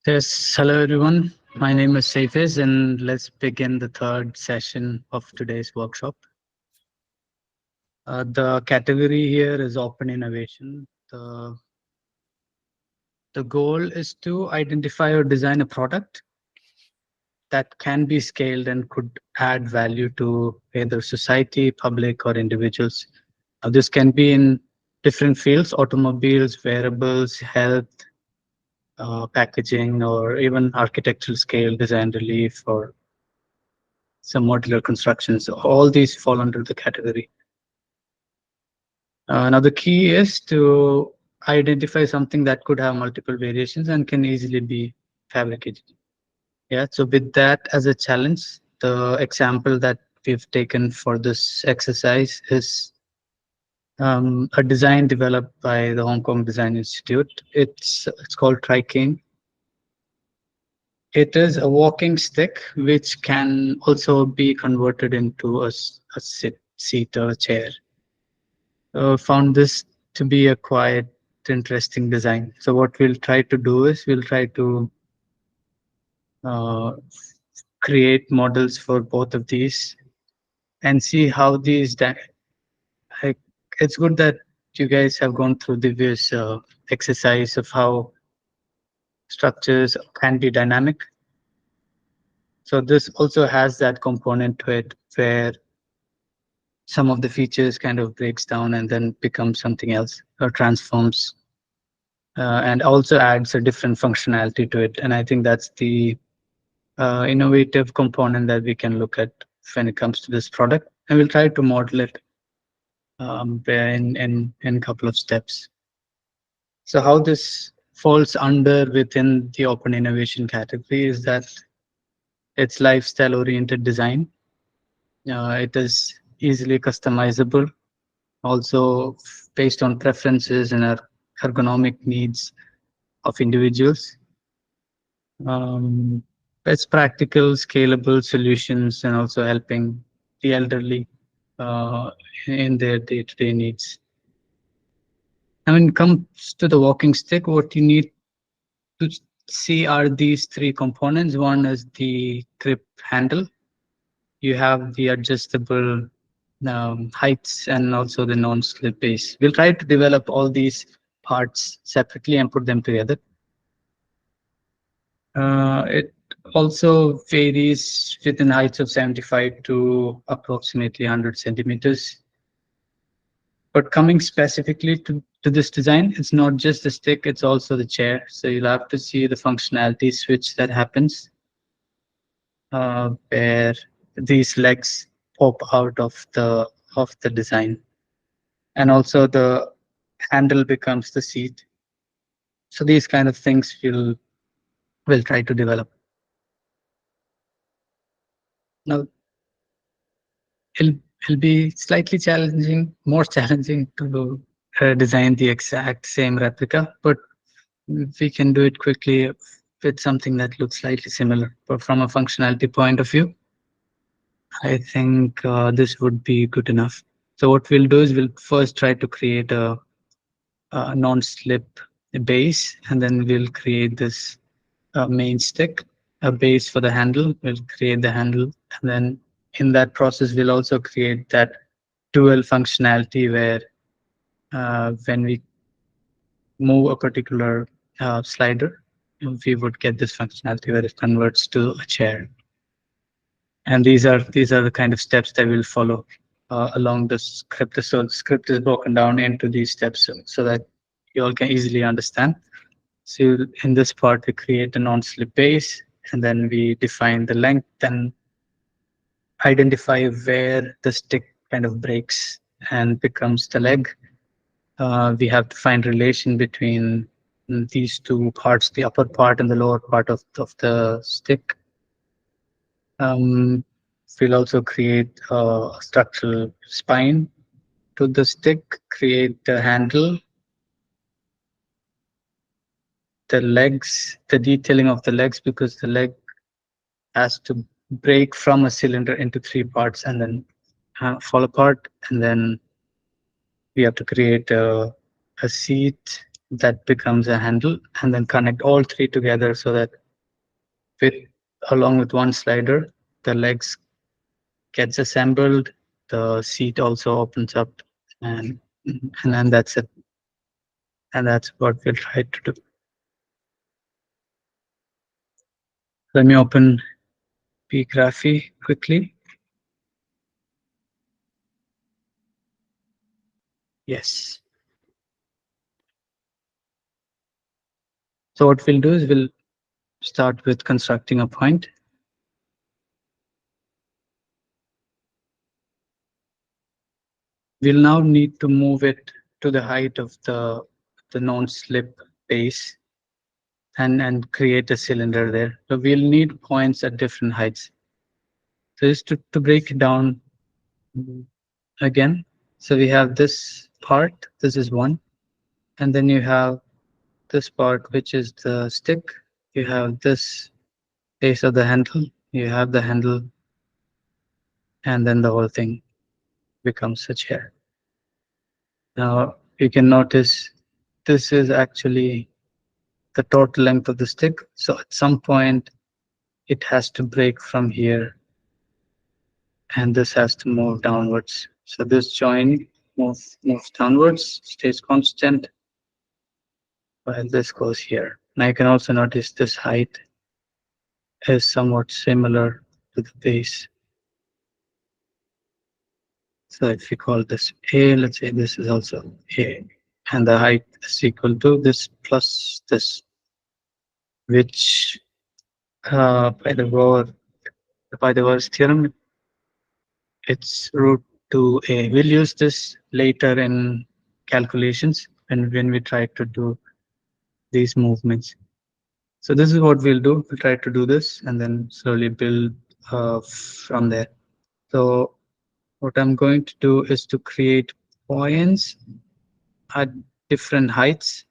Yes, hello everyone. My name is Saifiz, and let's begin the third session of today's workshop. The category here is open innovation. The goal is to identify or design a product that can be scaled and could add value to either society, public, or individuals. This can be in different fields: automobiles, wearables, health, packaging, or even architectural scale design relief or some modular constructions. All these fall under the category. Now, the key is to identify something that could have multiple variations and can easily be fabricated. Yeah, so with that as a challenge, the example that we've taken for this exercise is a design developed by the Hong Kong Design Institute. It's called Tricane. It is a walking stick which can also be converted into a seat or a chair. Found this to be a quite interesting design. So what we'll try to do is we'll try to uh, create models for both of these and see how like, it's good that you guys have gone through the various exercise of how structures can be dynamic. So this also has that component to it where some of the features kind of breaks down and then becomes something else or transforms and also adds a different functionality to it. And I think that's the innovative component that we can look at when it comes to this product. And we'll try to model it in a couple of steps. So how this falls under within the open innovation category is that it's lifestyle oriented design. It is easily customizable, also based on preferences and ergonomic needs of individuals. Um, it's practical, scalable solutions, and also helping the elderly uh, in their day-to-day needs. And when it comes to the walking stick, what you need to see are these three components. One is the grip handle. You have the adjustable heights and also the non-slip base. We'll try to develop all these parts separately and put them together. It also varies within heights of 75 to approximately 100 centimeters. But coming specifically to this design, it's not just the stick, it's also the chair. So you'll have to see the functionality switch that happens where these legs pop out of the design. And also the handle becomes the seat. So these kind of things we'll try to develop. Now, it'll, it'll be slightly challenging, more challenging to design the exact same replica, but we can do it quickly with something that looks slightly similar. But from a functionality point of view, I think this would be good enough. So what we'll do is we'll first try to create a non-slip base, and then we'll create this main stick, a base for the handle. We'll create the handle, and then in that process, we'll also create that dual functionality where when we move a particular slider, we would get this functionality where it converts to a chair. And these are the kind of steps that we'll follow along the script. So the script is broken down into these steps so that you all can easily understand. So in this part, we create a non-slip base, and then we define the length and identify where the stick kind of breaks and becomes the leg. We have to find relation between these two parts, the upper part and the lower part of the stick. Um, we'll also create a structural spine to the stick, create the handle, the legs, the detailing of the legs, because the leg has to break from a cylinder into three parts and then fall apart. And then we have to create a seat, that becomes a handle, and then connect all three together so that with along with one slider, the legs gets assembled, the seat also opens up, and and then that's it. And that's what we'll try to do. Let me open BeeGraphy quickly. Yes. So what we'll do is we'll start with constructing a point. We'll now need to move it to the height of the non-slip base and create a cylinder there. So we'll need points at different heights. So just to break it down again. So we have this part, this is one, and then you have this part, which is the stick. You have this base of the handle, you have the handle, and then the whole thing becomes such here. Now you can notice this is actually the total length of the stick. So at some point it has to break from here and this has to move downwards. So this joint moves downwards, stays constant, while this goes here. Now you can also notice this height is somewhat similar to the base. So if we call this A, let's say this is also A, and the height is equal to this plus this, which Pythagoras theorem, it's root 2A. We'll use this later in calculations when we try to do these movements. So this is what we'll do. We'll try to do this and then slowly build from there. So what I'm going to do is to create points at different heights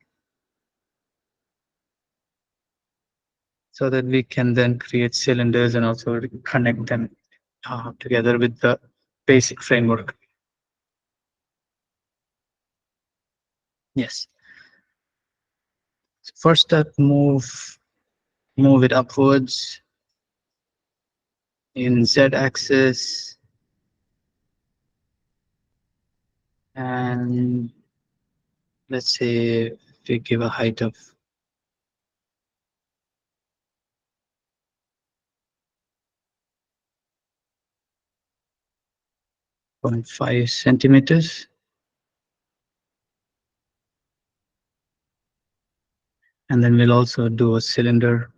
so that we can then create cylinders and also connect them together with the basic framework. Yes. First step, move it upwards in z-axis, and let's say we give a height of 0.5 centimeters. And then we'll also do a cylinder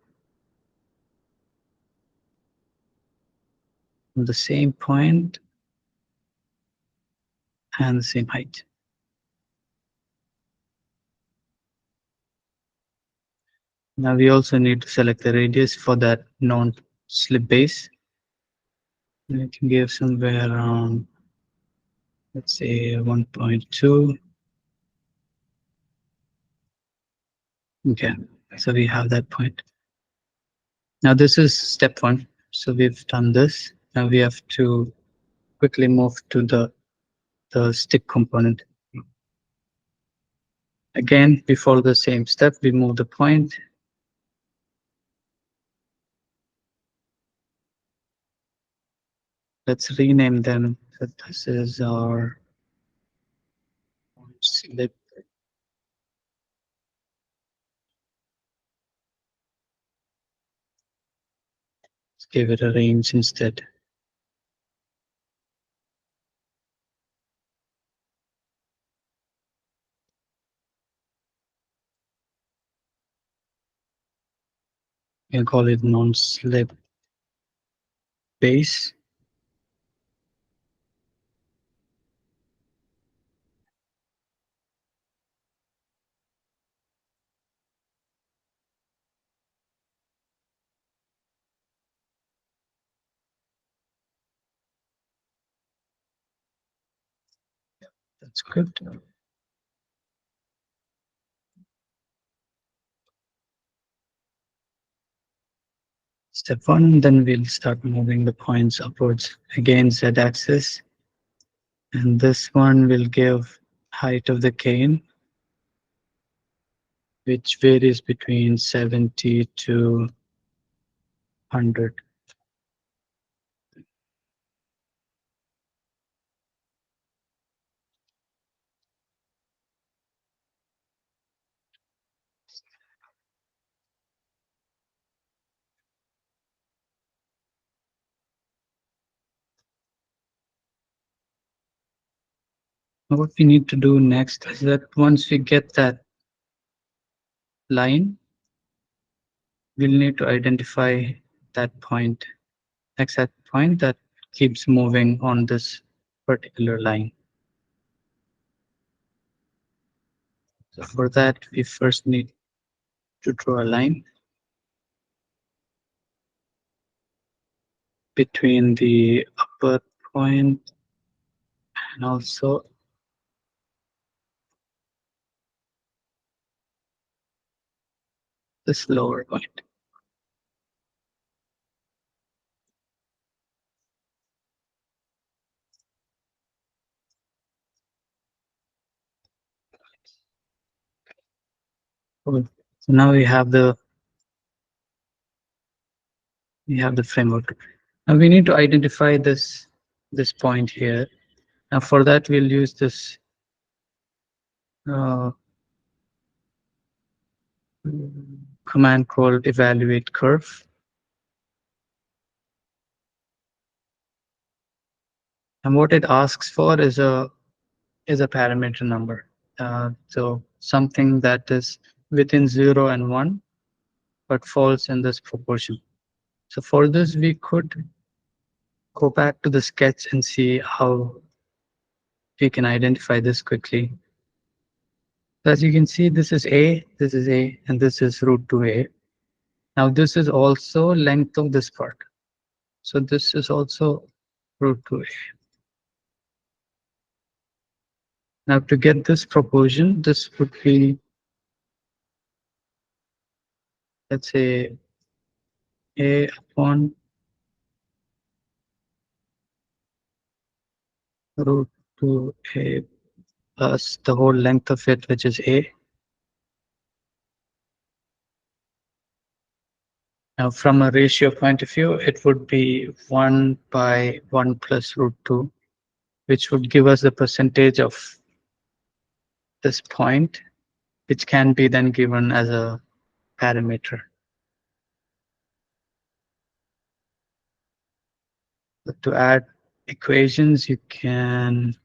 on the same point and the same height. Now we also need to select the radius for that non-slip base. We can give somewhere around, let's say 1.2. Okay, so we have that point. Now this is step one. So we've done this. Now we have to quickly move to the stick component. Again, before the same step, we move the point. Let's rename them. So this is our slip. Let's give it a range instead. We'll call it non-slip base. That's good. Step one, then we'll start moving the points upwards. Again, z-axis. And this one will give height of the cane. which varies between 70 to 100. What we need to do next is that once we get that line, we'll need to identify that point, exact point that keeps moving on this particular line. So for that, we first need to draw a line between the upper point and also this lower point. Cool. So now we have the framework. Now we need to identify this point here. Now for that we'll use this uh, command called evaluate curve. And what it asks for is a parameter number. So something that is within 0 and 1, but falls in this proportion. So for this, we could go back to the sketch and see how we can identify this quickly. As you can see, this is A, and this is root 2A. Now this is also length of this part. So this is also root 2A. Now to get this proportion, this would be, let's say, A upon root 2A plus the whole length of it, which is A. Now, from a ratio point of view, it would be 1 by 1 plus root 2, which would give us the percentage of this point, which can be then given as a parameter. But to add equations, you can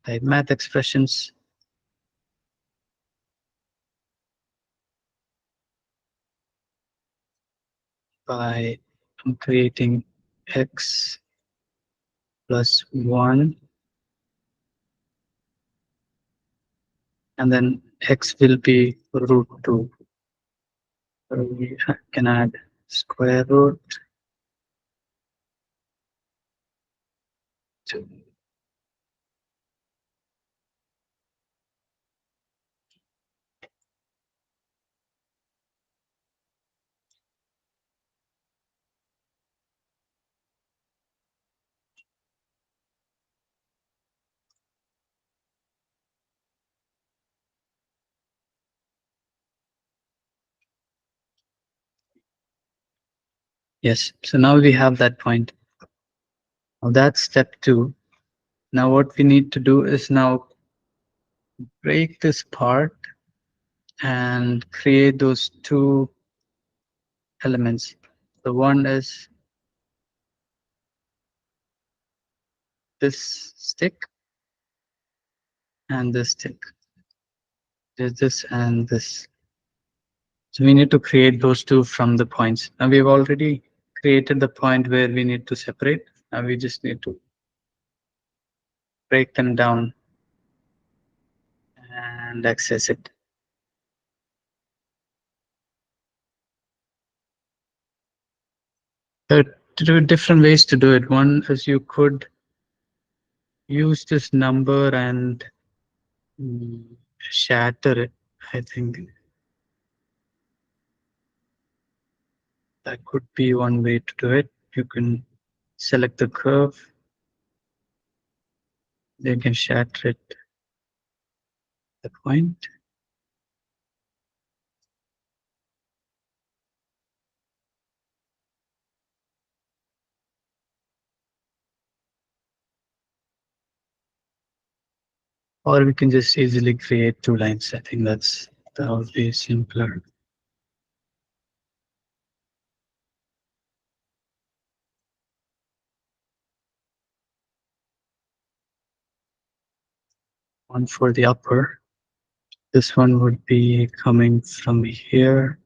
type math expressions by creating x plus 1, and then x will be root 2. So we can add square root 2. Yes, so now we have that point. Now that's step 2. Now what we need to do is now break this part and create those two elements. The one is this stick and this stick. There's this and this. So we need to create those two from the points. Now we've already created the point where we need to separate. Now we just need to break them down and access it. There are different ways to do it. One is you could use this number and shatter it. I think that could be one way to do it. You can select the curve, then you can shatter it, the point. or we can just easily create two lines. I think that would be simpler. One for the upper. This one would be coming from here.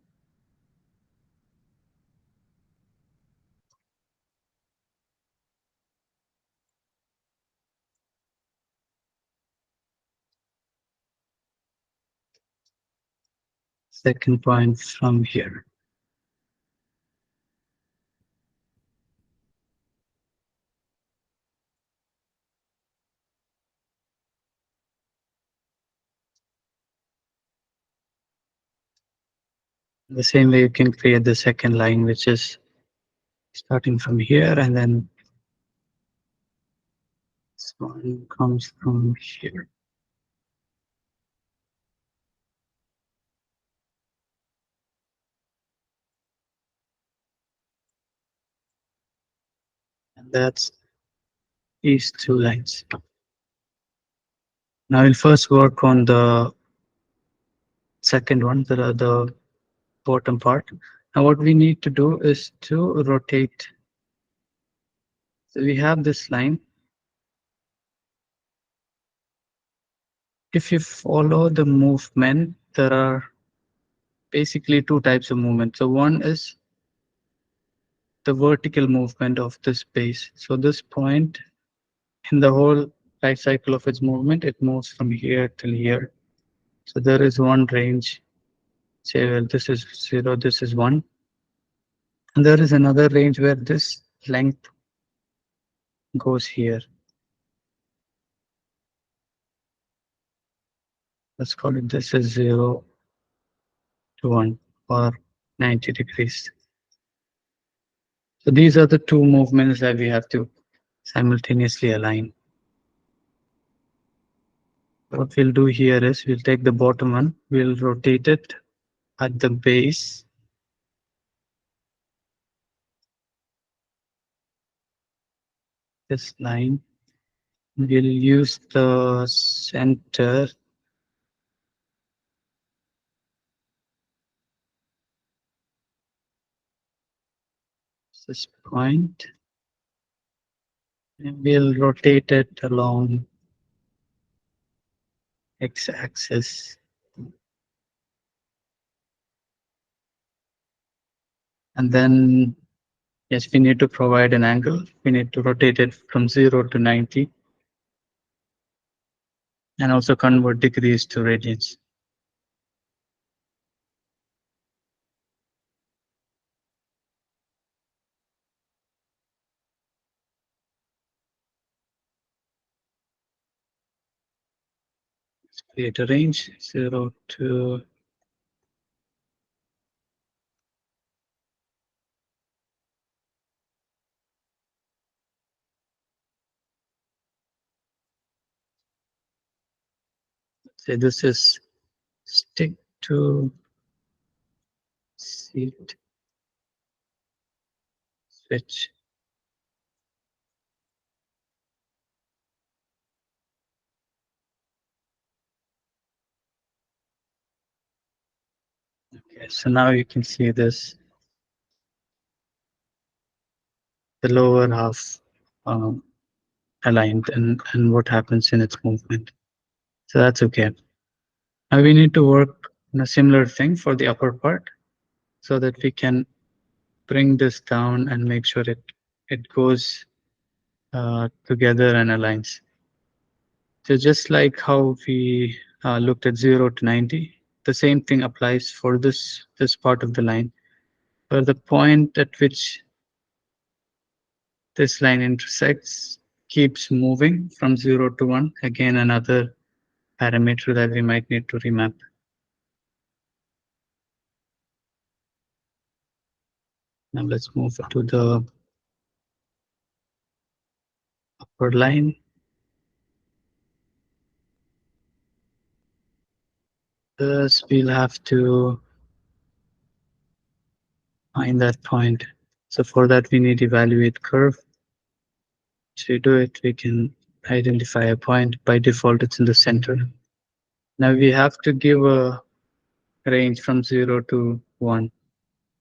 Second point from here. The same way you can create the second line, which is starting from here, and then this one comes from here. And that's these two lines. Now we'll first work on the second one, the bottom part. Now what we need to do is to rotate. So we have this line. If you follow the movement, there are basically two types of movement. So one is the vertical movement of this base. So this point in the whole life cycle of its movement, it moves from here till here. So there is one range. Say, well, this is 0, this is 1. And there is another range where this length goes here. Let's call it this is 0 to 1 or 90 degrees. So these are the two movements that we have to simultaneously align. What we'll do here is we'll take the bottom one, we'll rotate it at the base. This line, we'll use the center this point, and we'll rotate it along x-axis. And then, yes, we need to provide an angle. We need to rotate it from 0 to 90 and also convert degrees to radians. Let's create a range 0 to say this is stick to seat switch. Okay, so now you can see this, the lower half um, aligned and what happens in its movement. So that's okay. Now we need to work on a similar thing for the upper part so that we can bring this down and make sure it goes together and aligns. So just like how we looked at 0 to 90, the same thing applies for this part of the line, where the point at which this line intersects keeps moving from 0 to 1. Again, another parameter that we might need to remap. Now let's move to the upper line. Thus, we'll have to find that point. So for that, we need evaluate curve. To do it, we can identify a point. By default, it's in the center. Now we have to give a range from 0 to 1,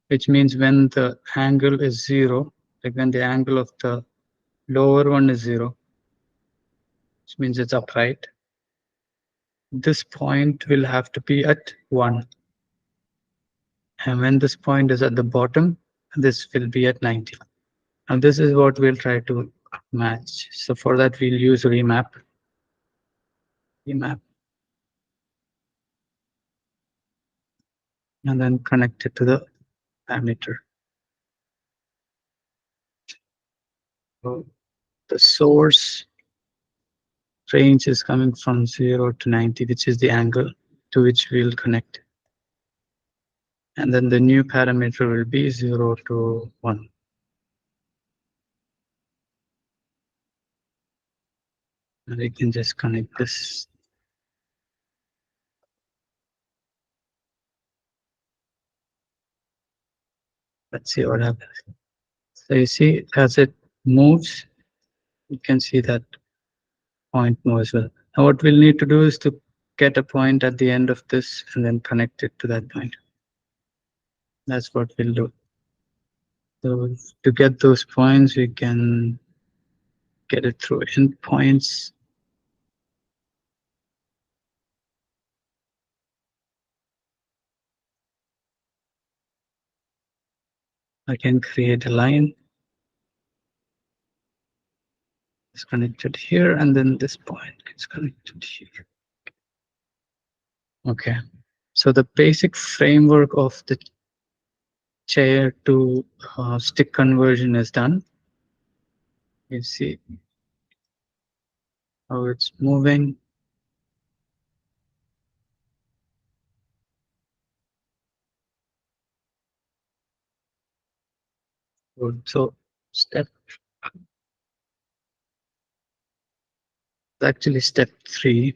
which means when the angle is 0, like when the angle of the lower one is 0, which means it's upright, this point will have to be at 1. And when this point is at the bottom, this will be at 90. And this is what we'll try to match. So for that, we'll use remap. Remap. And then connect it to the parameter. So the source range is coming from 0 to 90, which is the angle to which we'll connect. And then the new parameter will be 0 to 1. And we can just connect this. Let's see what happens. So you see, as it moves, you can see that point move as well. Now what we'll need to do is to get a point at the end of this and then connect it to that point. That's what we'll do. So to get those points, we can get it through endpoints. I can create a line. It's connected here, and then this point is connected here. Okay. So the basic framework of the chair to stick conversion is done. You see how it's moving. Good. So step actually step 3.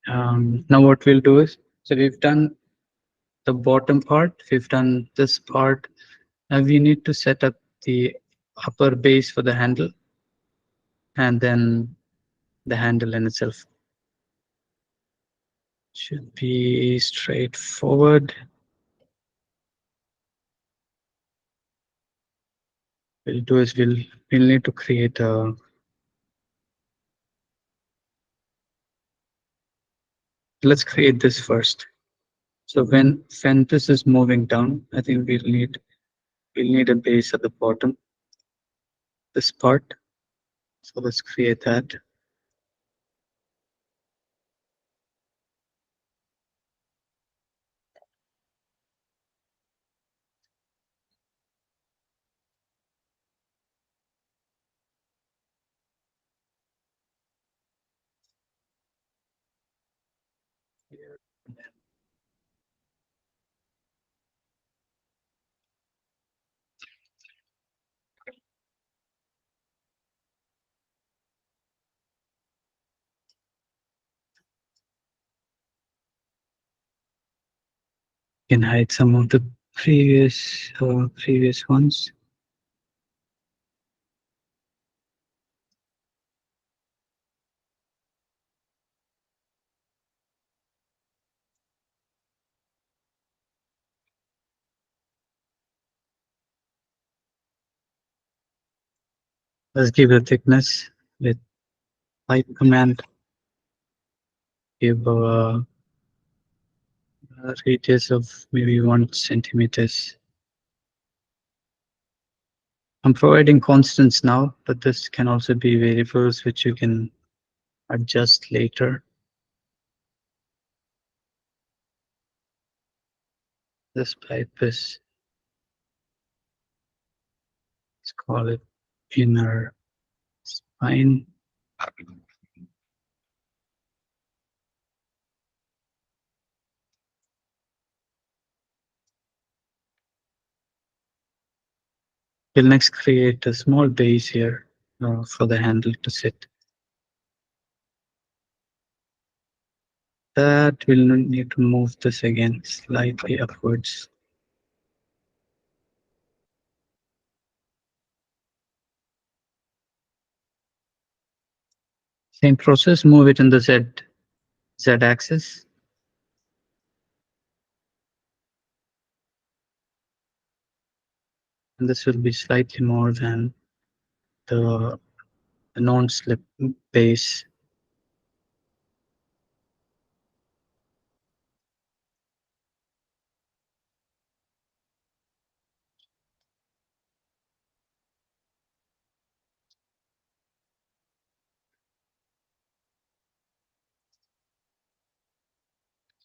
Now what we'll do is, so we've done the bottom part, we've done this part. Now we need to set up the upper base for the handle and then the handle in itself. Should be straightforward. We'll do is we'll need to create a let's create this first. So when this is moving down, I think we'll need a base at the bottom. This part. So let's create that. Here. Can hide some of the previous ones. Let's give a thickness with pipe command. Give a radius of maybe 1 centimeters. I'm providing constants now, but this can also be variables which you can adjust later. This pipe is, let's call it inner spine. We'll next create a small base here for the handle to sit. That will need to move this again slightly upwards. Same process, move it in the Z axis. And this will be slightly more than the, the non-slip base.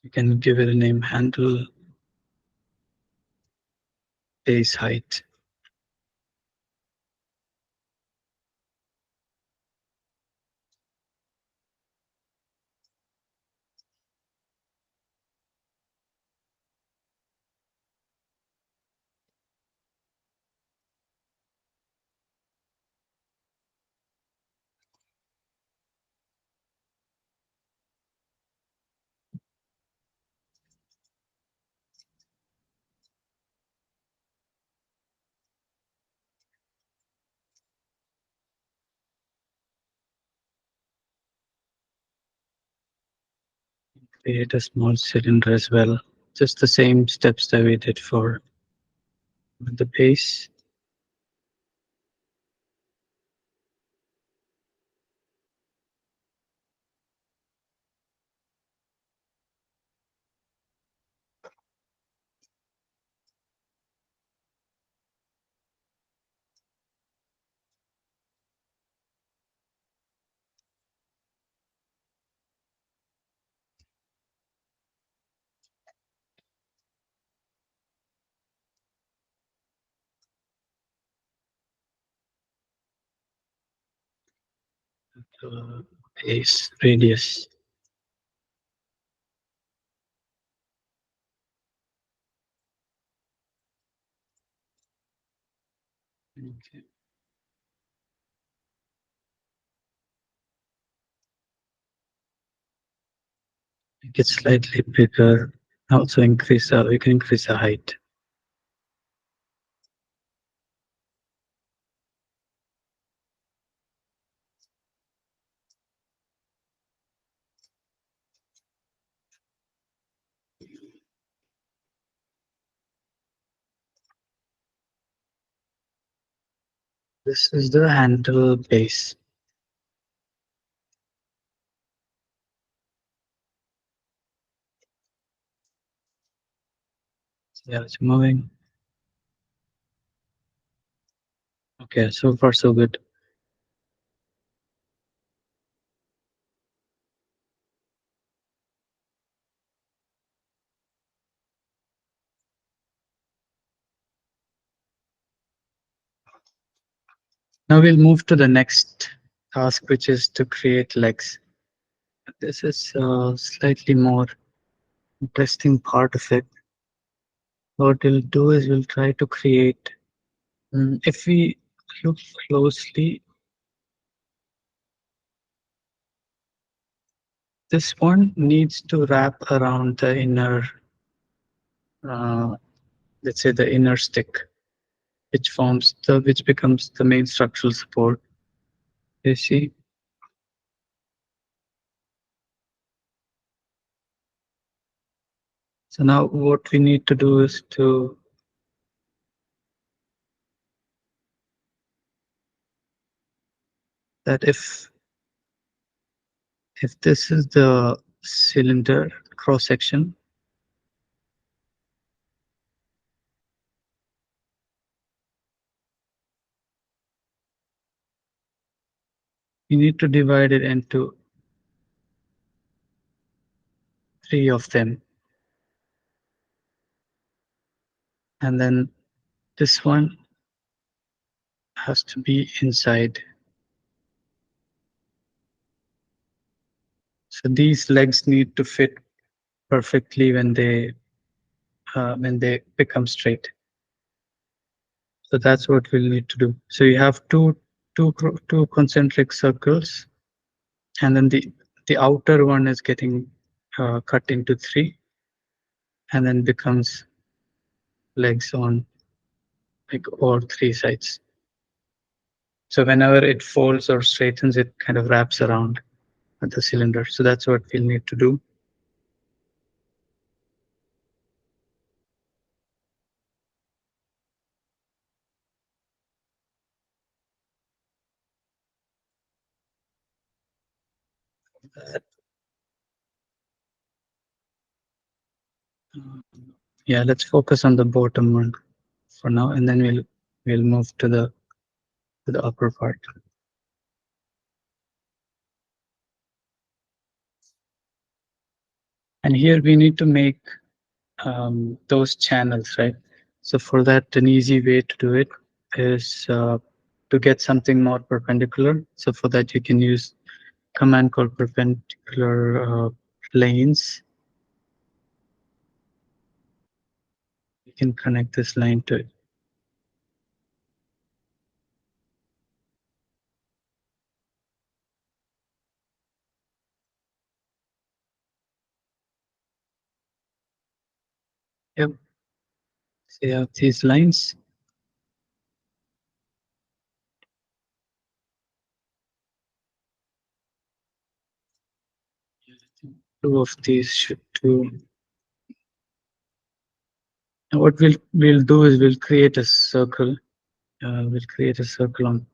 You can give it a name, handle base height. Create a small cylinder as well. Just the same steps that we did for the base. uh, Base radius. Okay. Make it slightly bigger. Also increase. We can increase the height. This is the handle base. Yeah, it's moving. Okay, so far so good. Now we'll move to the next task, which is to create legs. This is slightly more interesting part of it. What we'll do is we'll try to create, if we look closely, this one needs to wrap around the inner, uh, let's say the inner stick, which becomes the main structural support. You see? So now what we need to do is to that if this is the cylinder cross section, you need to divide it into 3 of them, and then this one has to be inside. So these legs need to fit perfectly when they become straight. So that's what we'll need to do. So you have two concentric circles, and then the outer one is getting cut into 3, and then becomes legs on like all 3 sides. So whenever it folds or straightens, it kind of wraps around. at the cylinder. So that's what we'll need to do. Yeah, let's focus on the bottom one for now, and then we'll move to the upper part. And here we need to make those channels, right? So for that, an easy way to do it is to get something more perpendicular. So for that, you can use command called perpendicular planes. You can connect this line to it. Yep. So you have these lines. Two of these should do. And what we'll do is we'll create a circle. We'll create a circle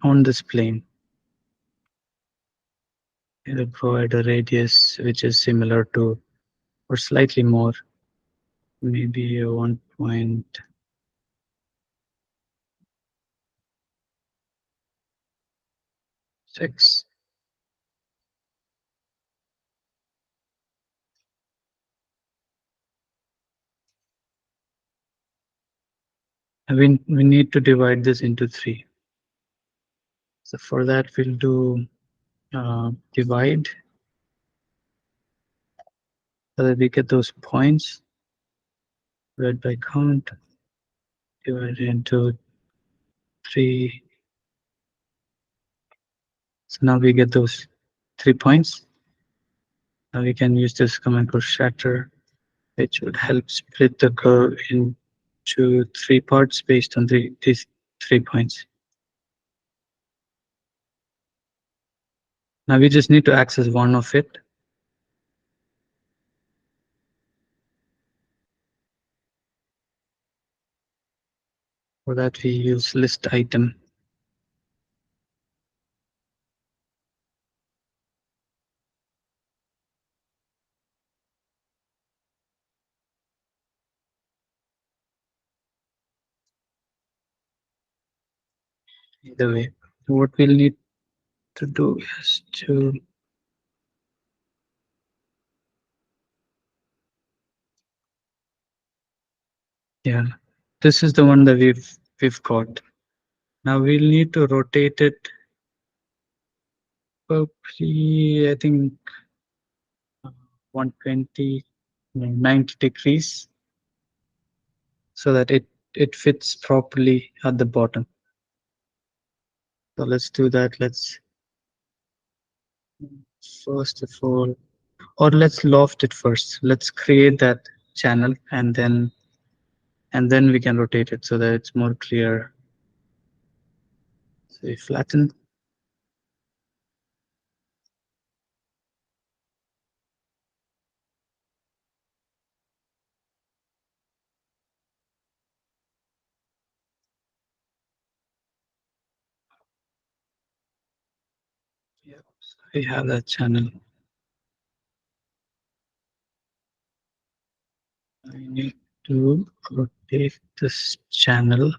on this plane. It'll provide a radius which is similar to, or slightly more, maybe 1.6. We need to divide this into 3. So for that, we'll do divide so that we get those points. Divide by count, divided into 3. So now we get those 3 points. Now we can use this command called shatter, which would help split the curve into 3 parts based on these 3 points. Now we just need to access one of it. For that, we use list item. Either way, what we'll need to do is to yeah, this is the one that we've got. Now we'll need to rotate it probably, I think, 120, 90 degrees, so that it fits properly at the bottom. So let's do that. Let's first of all, or let's loft it first. Let's create that channel, and then we can rotate it so that it's more clear. So we flatten. Yeah, so we have that channel. I need to rotate this channel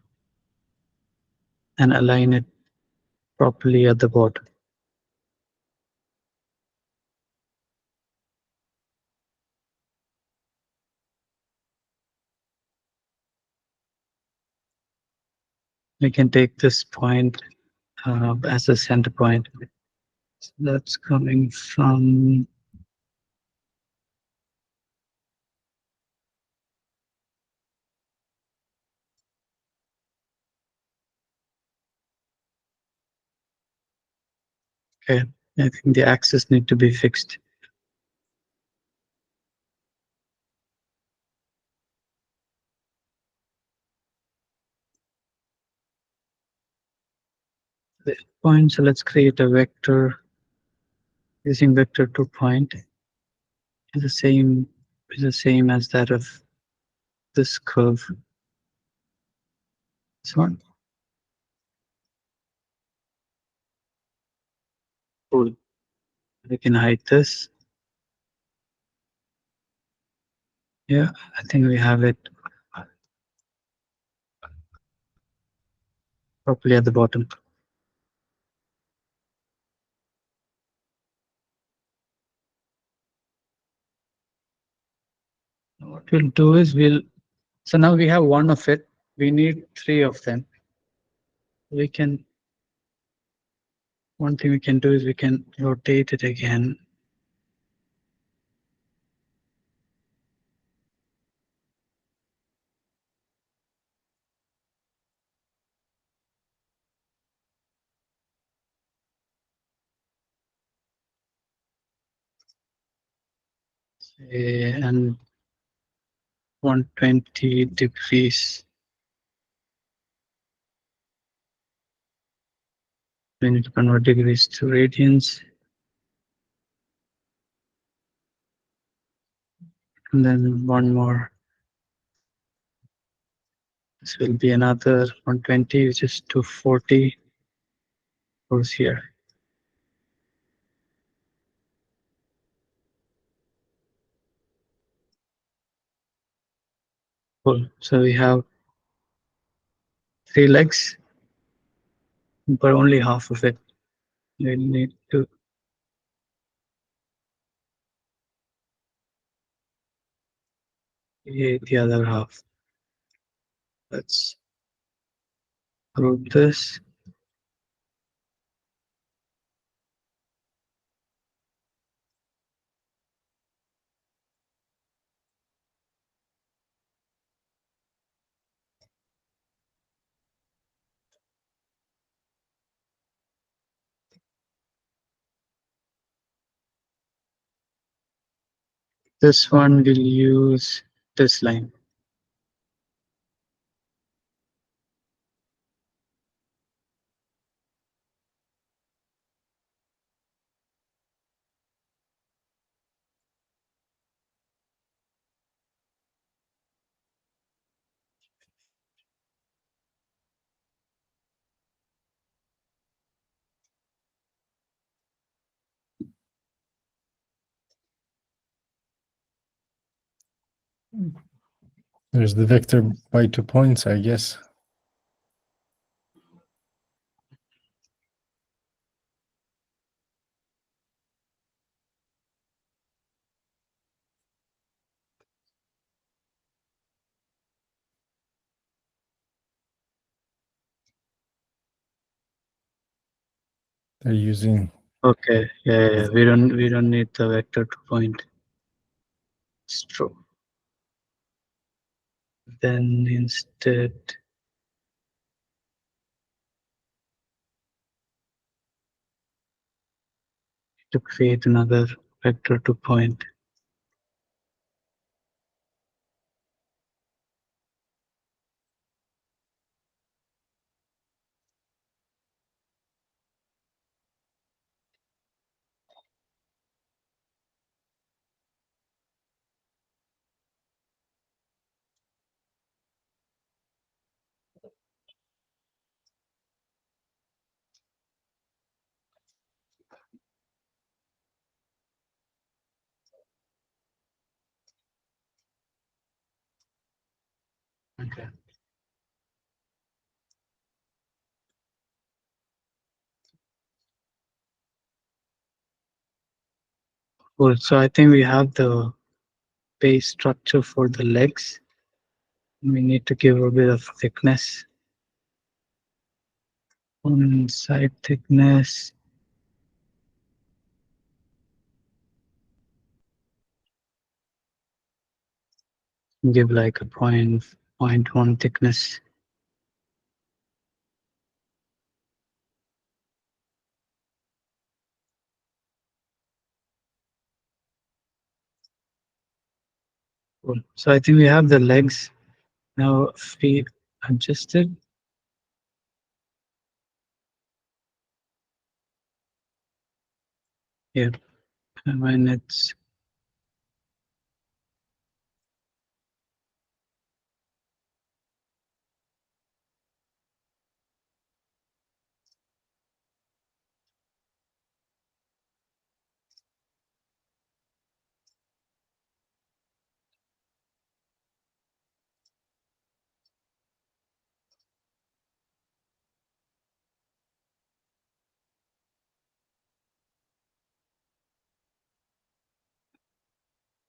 and align it properly at the bottom. We can take this point as a center point. So that's coming from okay. I think the axis need to be fixed. the point. So let's create a vector using vector to point. Is the same as that of this curve. This one. Cool. We can hide this. Yeah, I think we have it properly at the bottom. What we'll do is so now we have one of it. We need three of them. We can, one thing we can do is we can rotate it again. And 120 degrees. We need to convert degrees to radians. And then one more. This will be another 120, which is 240. Goes here. Cool. So we have three legs, but only half of it. We need to create the other half. Let's group this. This one will use this line. There's the vector by 2 points, I guess. They're using. Okay, yeah, we don't need the vector to point. It's true. Then instead, to create another vector to point. Okay. Cool. So I think we have the base structure for the legs. We need to give a bit of thickness. On side thickness. Give like a 0.1 thickness. Cool. So I think we have the legs. Now if we adjust it, here. And when it's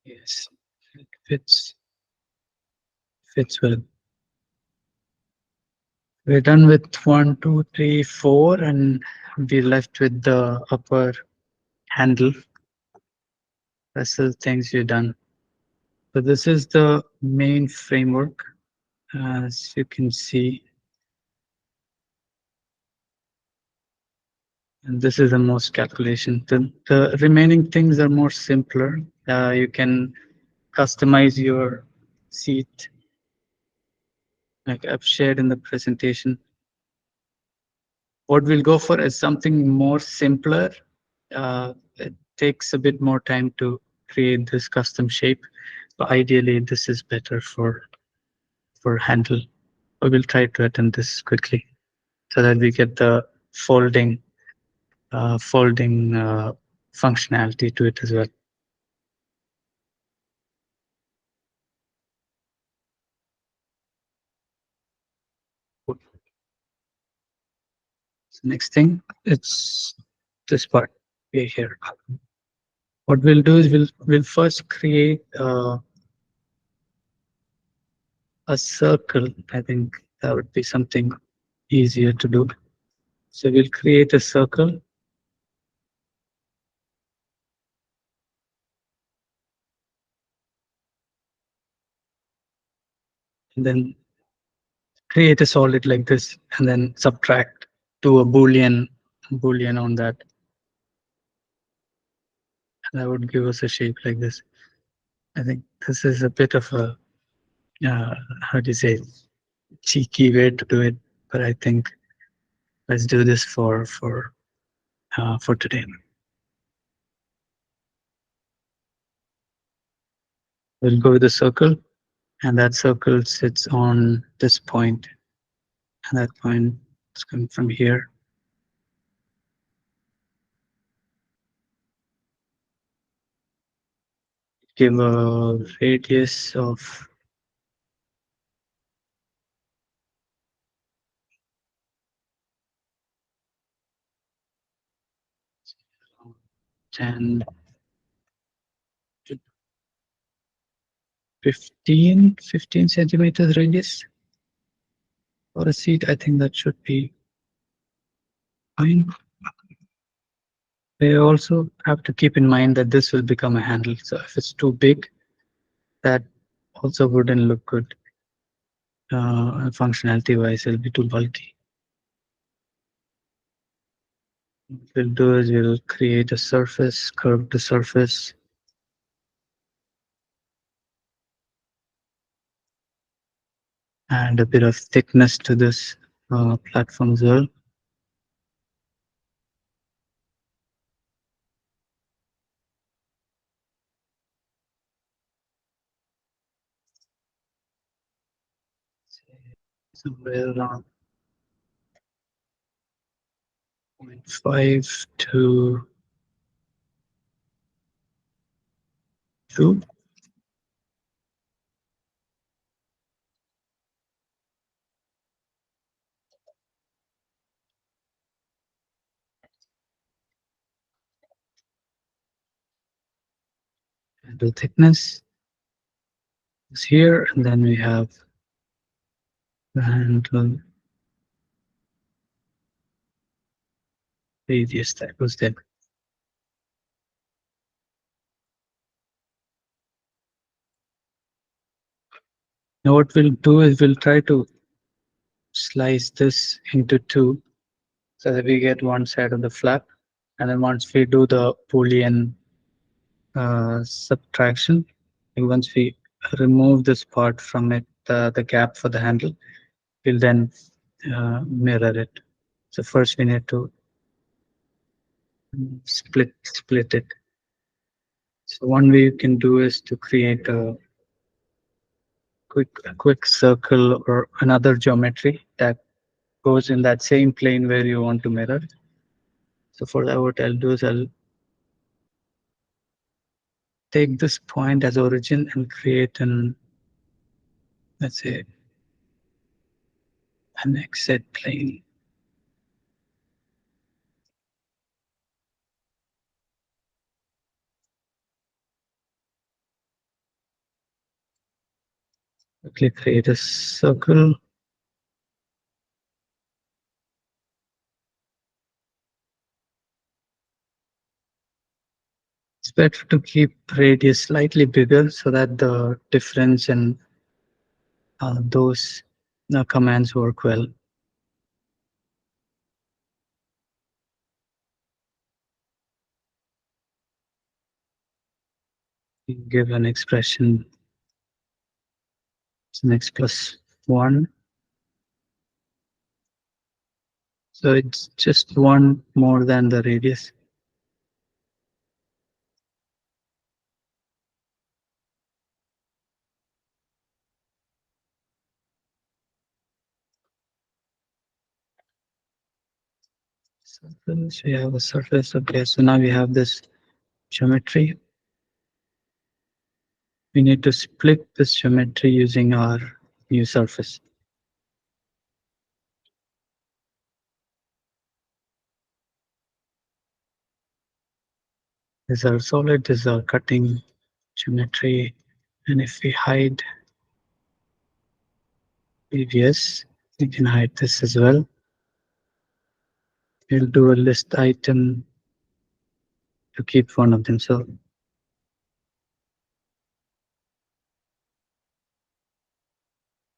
yes, it fits well. We're done with one, two, three, four, and we're left with the upper handle. Rest of the things we're done. So this is the main framework. As you can see, and this is the most calculation. The remaining things are more simpler. You can customize your seat, like I've shared in the presentation. What we'll go for is something more simpler. It takes a bit more time to create this custom shape, but ideally this is better for handle. We will try to attend this quickly so that we get the folding functionality to it as well. So next thing, it's this part here. What we'll do is we'll first create a circle. I think that would be something easier to do. So we'll create a circle, and then create a solid like this, and then subtract to a boolean on that. And that would give us a shape like this. I think this is a bit of a how do you say, cheeky way to do it, but I think let's do this for today. We'll go with the circle, and that circle sits on this point, and that point is coming from here. Give a radius of 10 to 15 centimeters radius for a seat. I think that should be fine. We also have to keep in mind that this will become a handle. So if it's too big, that also wouldn't look good. Functionality wise, it'll be too bulky. What we'll do is we'll create a surface, curve the surface. And a bit of thickness to this platform as well. Somewhere around 0.5 to 2. And the thickness is here, and then we have the handle radius that goes there. Now what we'll do is we'll try to slice this into two so that we get one side of the flap. And then once we do the Boolean subtraction, and once we remove this part from it, the gap for the handle, we'll then mirror it. So first we need to split it. So one way you can do is to create a quick circle or another geometry that goes in that same plane where you want to mirror. So for that, what I'll do is I'll take this point as origin and create an, let's say, an XZ plane. Quickly create a circle. It's better to keep radius slightly bigger so that the difference in those commands work well. You give an expression, it's x plus 1. So it's just 1 more than the radius. Surface, we have a surface. Okay, so now we have this geometry. We need to split this geometry using our new surface. These are solid, these are cutting geometry. And if we hide previous, we can hide this as well. We'll do a list item to keep one of them. So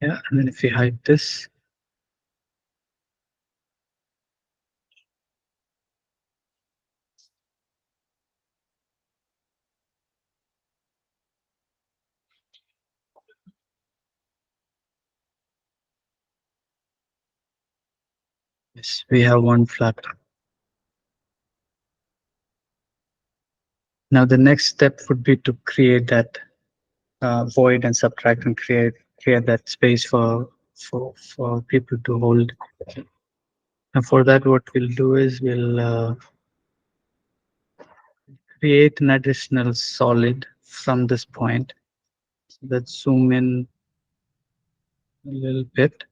yeah, and then if we hide this, yes, we have one flat. Now the next step would be to create that void and subtract and create that space for people to hold. And for that, what we'll do is we'll create an additional solid from this point. So let's zoom in a little bit.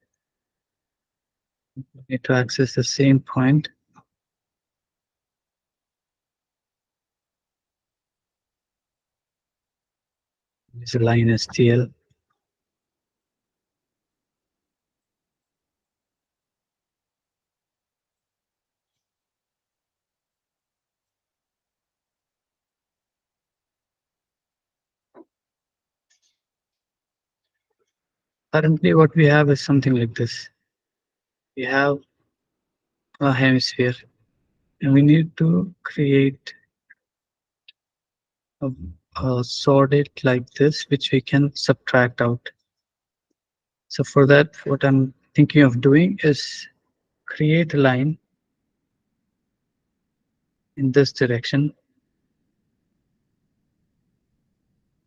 We need to access the same point. Use a line STL. Currently, what we have is something like this. We have a hemisphere, and we need to create a, a solid like this, which we can subtract out. So for that, what I'm thinking of doing is create a line in this direction,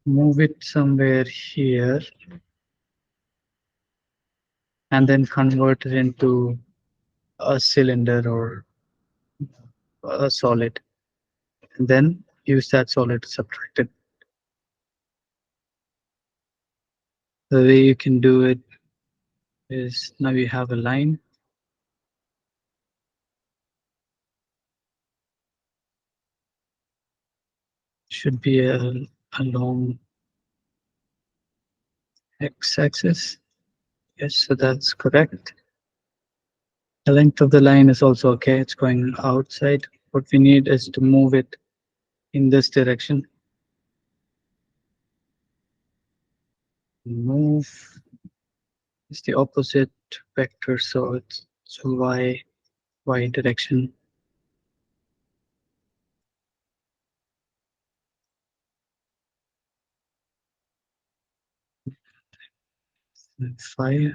move it somewhere here, and then convert it into a cylinder or a solid, and then use that solid to subtract it. The way you can do it is now you have a line. Should be a long x-axis. Yes, so that's correct. The length of the line is also okay. It's going outside. What we need is to move it in this direction. Move is the opposite vector, so it's y direction. Five.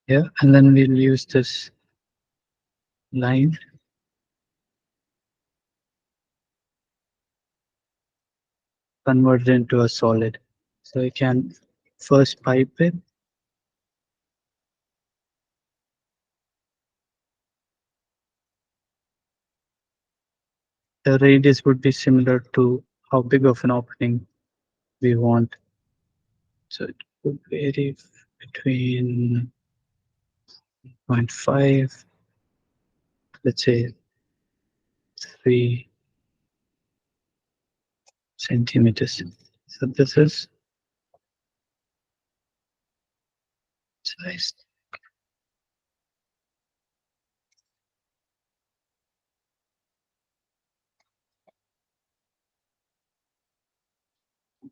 here, and then we'll use this line, convert it into a solid. So we can first pipe it. The radius would be similar to how big of an opening we want. So it would vary between 0.5, let's say 3 centimeters. So this is size,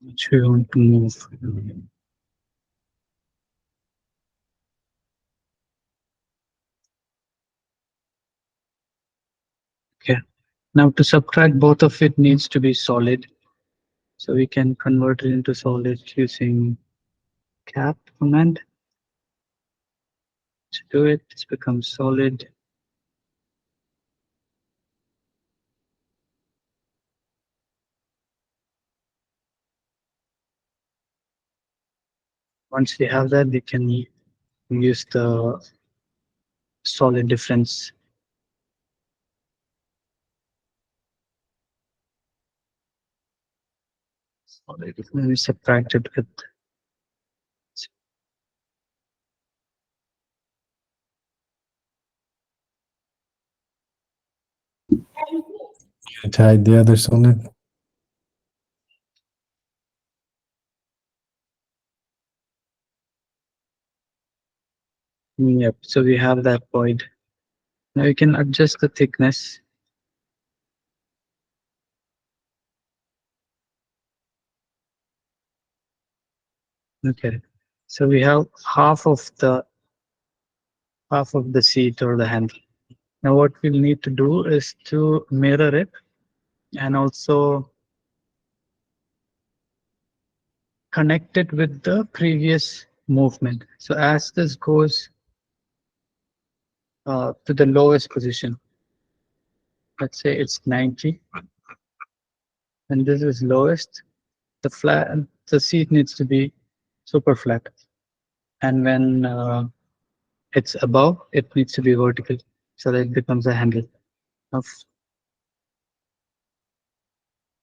which we want to move. Okay. Now to subtract both of it needs to be solid. So we can convert it into solid using cap command. To do it, this becomes solid. Once we have that, we can use the solid difference. Solid. When we subtract it with You tied the other solid. yep. So we have that void. Now you can adjust the thickness. Okay. So we have half of the seat or the handle. Now what we'll need to do is to mirror it and also connect it with the previous movement. So as this goes to the lowest position, let's say it's 90, and this is lowest, the seat needs to be super flat. And when it's above, it needs to be vertical, so that it becomes a handle. Now,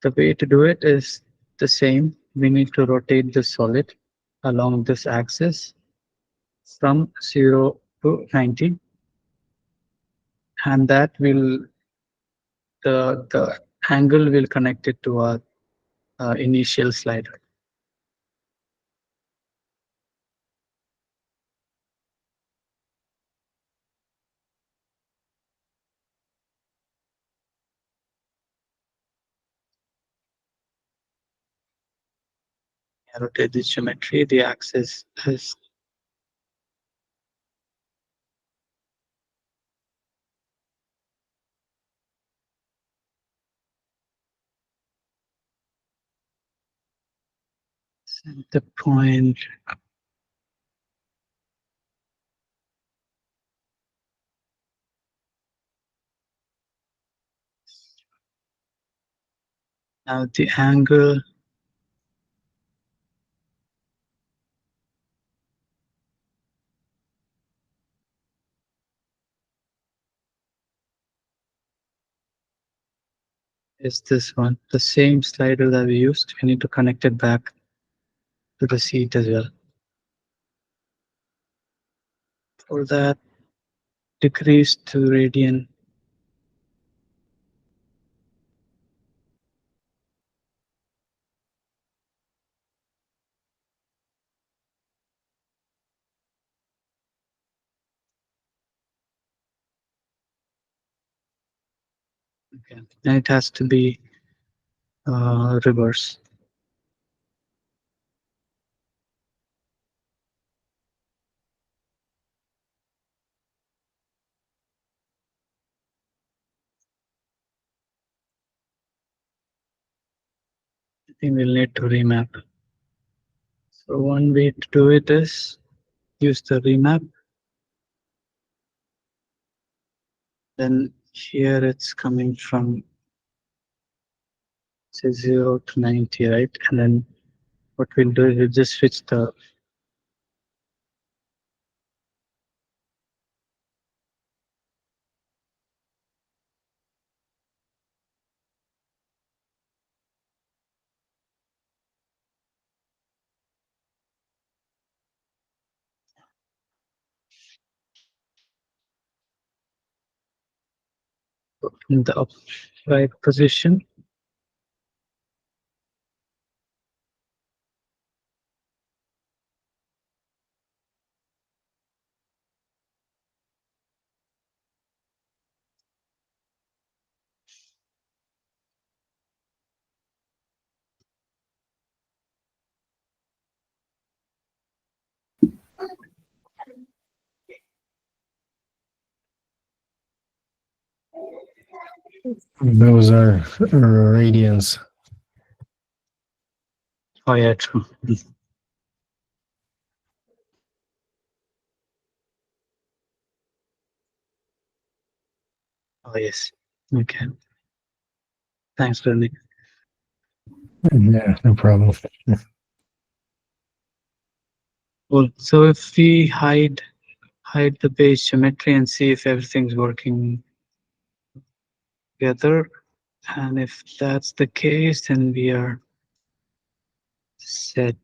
the way to do it is the same. We need to rotate the solid along this axis from 0 to 90, and that will the angle will connect it to our initial slider. Rotate this geometry. The axis is center point. Now the angle is this one. The same slider that we used. We need to connect it back to the seat as well. For that, decrease to radian. Okay. And it has to be reverse. I think we'll need to remap. So one way to do it is use the remap. Then here it's coming from say 0 to 90, right? And then what we'll do is we'll just switch in the upright position. Those are radians. Oh yeah, true. Oh yes. Okay. Thanks, Bernie. Yeah, no problem. Cool. So if we hide the base geometry and see if everything's working together, and if that's the case, then we are set.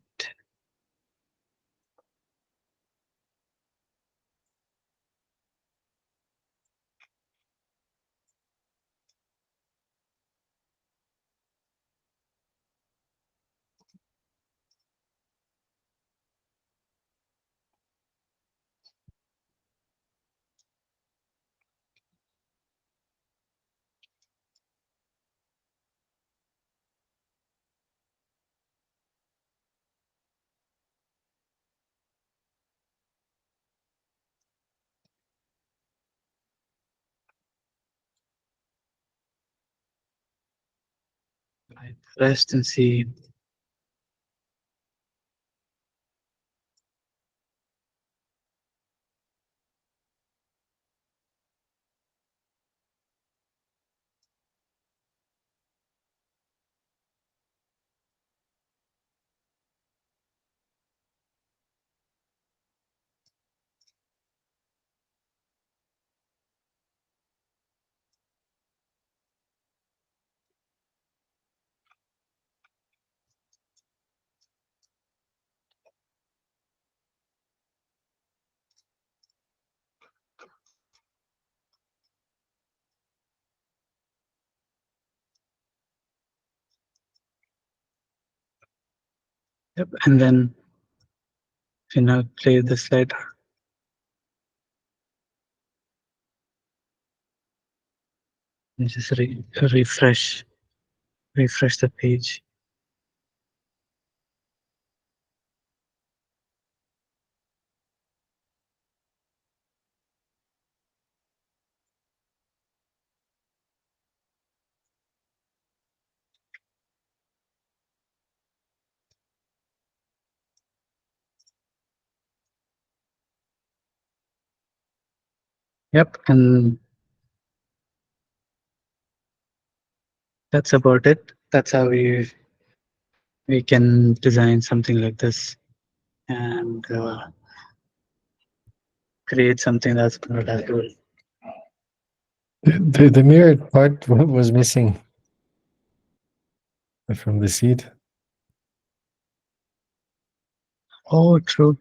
Hide the rest and see. Yep. And then if you now play the slider, and just refresh the page. Yep. And that's about it. That's how we can design something like this and create something that's productive. The mirrored part was missing from the seed. Oh, true.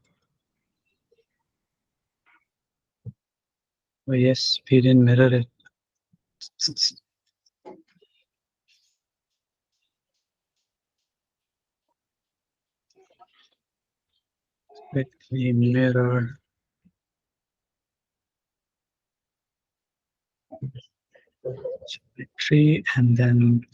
Oh, yes, we didn't mirror it. Let me mirror geometry and then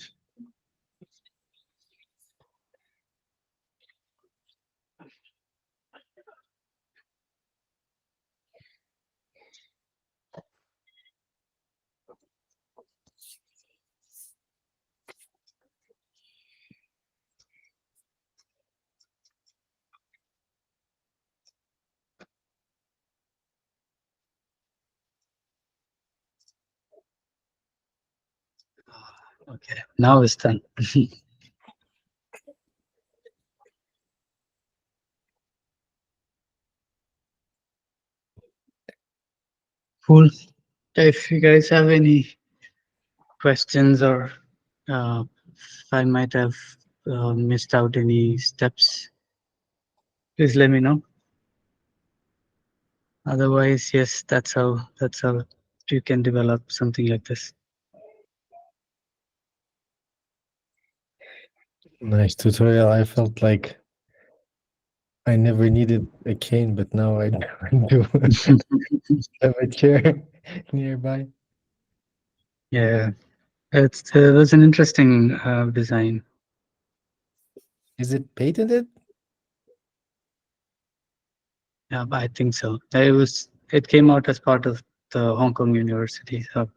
Okay, now it's done. Cool. If you guys have any questions or uh, if I might have missed out any steps, please let me know. Otherwise, yes, that's how you can develop something like this. Nice tutorial. I felt like I never needed a cane, but now I do have a chair nearby. Yeah, it was an interesting design. Is it patented? Yeah, I think so. It came out as part of the Hong Kong University. So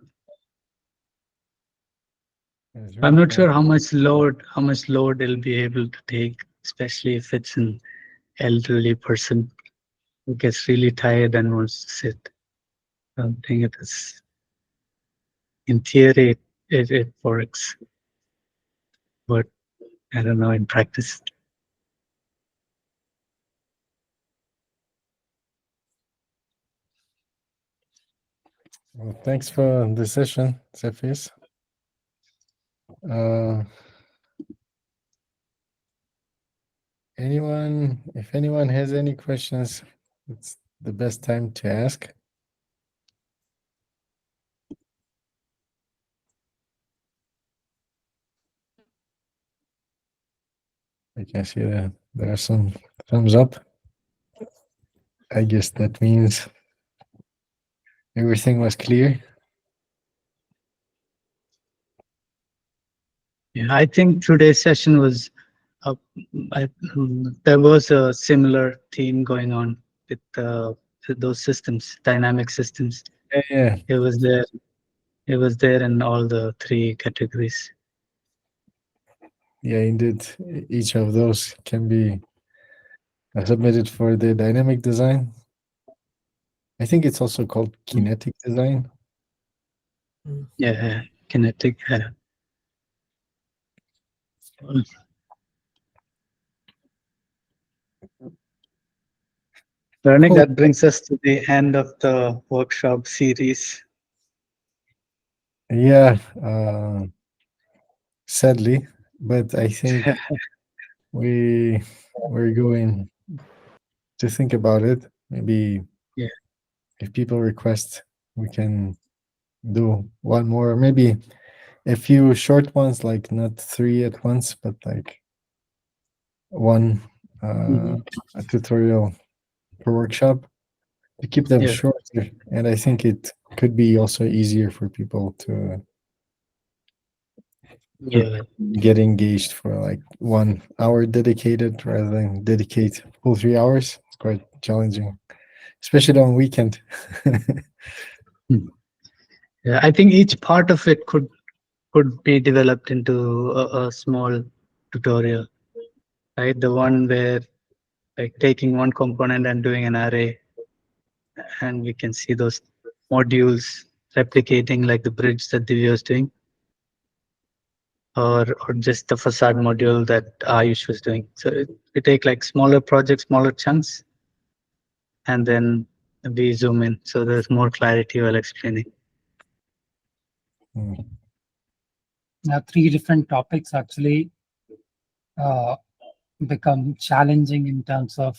It's I'm really not cool. sure how much load it'll be able to take, especially if it's an elderly person who gets really tired and wants to sit. I don't think it is. In theory, it works, but I don't know in practice. Well, thanks for the session, Cephas. Uh, if anyone has any questions, it's the best time to ask. I can see that there are some thumbs up. I guess that means everything was clear. Yeah, I think today's session was. Uh, there was a similar theme going on with those systems, dynamic systems. Yeah, yeah, It was there. It was there in all the three categories. yeah, indeed. Each of those can be submitted for the dynamic design. I think it's also called kinetic design. Yeah, kinetic. Learning, Cool. that brings us to the end of the workshop series. Yeah, sadly, but I think we we're going to think about it. Maybe Yeah. if people request, we can do one more, maybe a few short ones, like not three at once, but like one uh, Mhm. a tutorial per workshop to keep them Yeah. shorter. And I think it could be also easier for people to Yeah. get engaged for like 1 hour dedicated rather than dedicate full 3 hours. It's quite challenging, especially on weekend. Hmm. Yeah. I think each part of it could be developed into a small tutorial, right? The one where like taking one component and doing an array, and we can see those modules replicating like the bridge that Divya was doing, or just the facade module that Ayush was doing. So we take like smaller projects, smaller chunks, and then we zoom in so there's more clarity while explaining. Mm. Three different topics actually uh, become challenging in terms of,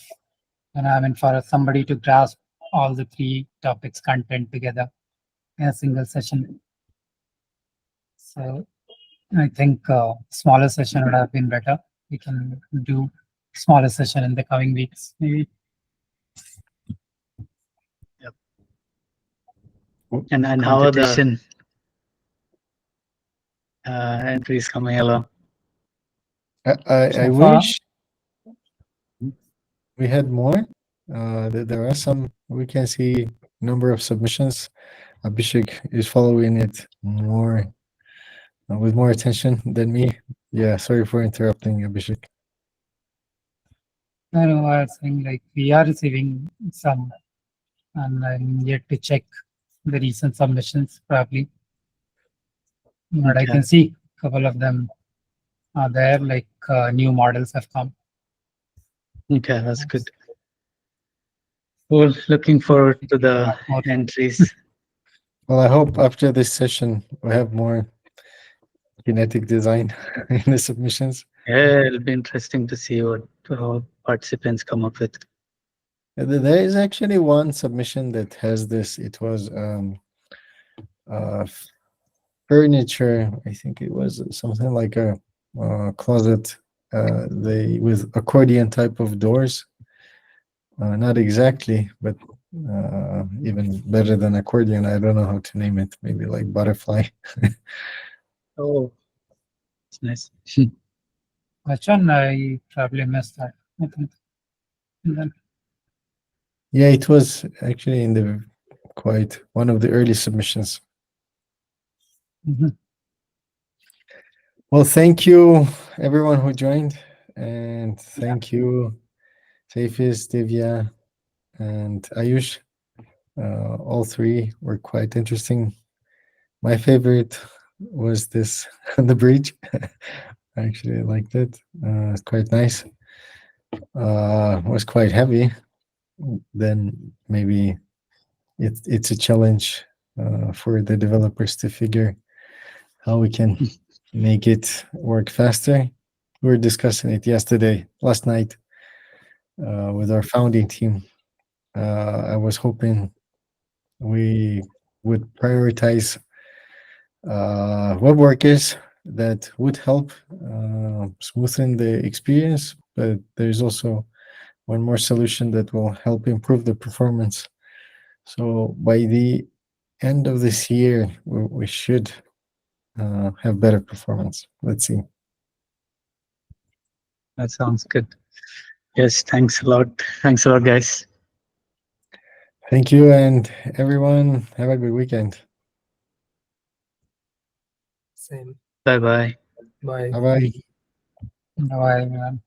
I mean, for somebody to grasp all the three topics content together in a single session. So I think smaller session would have been better. We can do smaller session in the coming weeks, maybe. Yep. W- And how are the session entries coming along? I So far, wish we had more. There are some. We can see number of submissions. Abhishek is following it more with more attention than me. Yeah, sorry for interrupting, Abhishek. I know I was saying like we are receiving some, and I'm yet to check the recent submissions probably. But I Okay. can see couple of them are there, like new models have come. Okay, that's good. Cool. Looking forward to the More. entries. Well, I hope after this session we have more kinetic design in the submissions. Yeah, it'll be interesting to see what participants come up with. There is actually one submission that has this. It was uh, furniture. I think it was something like a closet. They with accordion type of doors. Not exactly, but even better than accordion. I don't know how to name it. Maybe like butterfly. Oh, it's nice. Which one? I probably missed that. I think. And then, Yeah, it was actually in the quite one of the early submissions. mhm. Well, thank you everyone who joined, and thank you, Safis, Divya, and Ayush. All three were quite interesting. My favorite was this the bridge. I actually liked it. It's quite nice. Was quite heavy. Then maybe it's a challenge for the developers to figure how we can make it work faster. We were discussing it last night, with our founding team. I was hoping we would prioritize web workers that would help smoothen the experience, but there's also one more solution that will help improve the performance. So by the end of this year, we should have better performance. Let's see. That sounds good. Yes, thanks a lot. Thanks a lot, guys. Thank you, and everyone, have a good weekend. Same. Bye bye. Bye. Bye bye. Bye, everyone.